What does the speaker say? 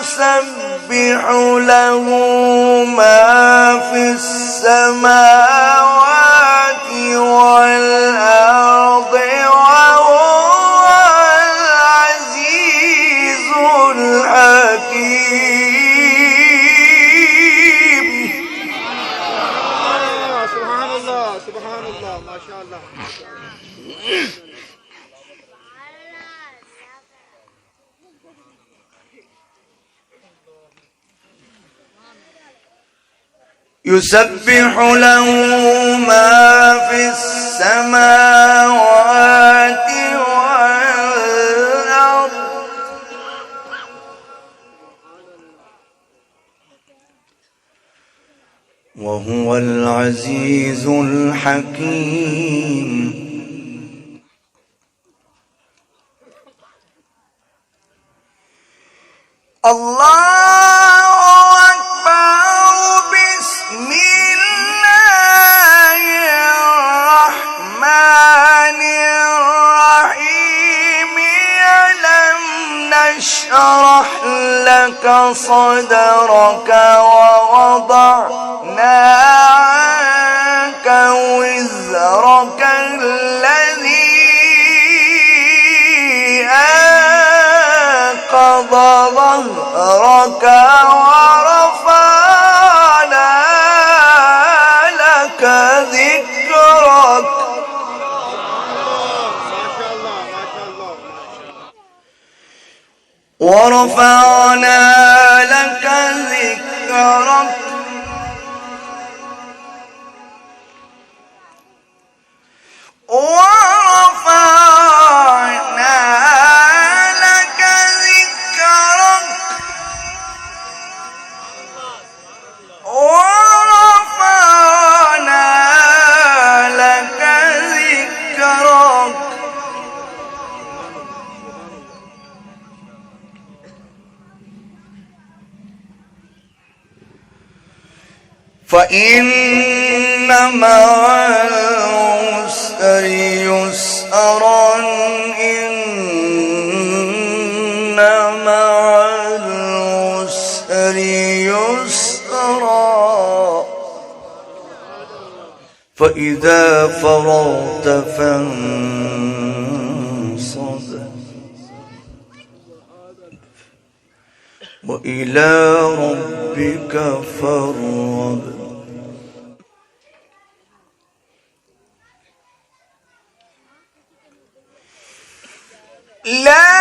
يسبح له ما في السماوات والأرض وهو العزيز الحكيم. سبحان الله سبحان الله ما شاء الله. يسبح له ما في السماوات والأرض وهو العزيز الحكيم. الله أكبر. بسم الله الرحمن الرحيم. ألم نشرح لك صدرك ووضعنا عنك وزرك الذي أنقض ظهرك ورفعنا لك ذكرك. ورفعنا لك ذكرك. ورفعنا لك ذكرك. ورفعنا لك ذكرك. فإن مع العسر يسرا. إن مع العسر يسرا. فإذا فرغت فانصب وإلى ربك فارغب. لا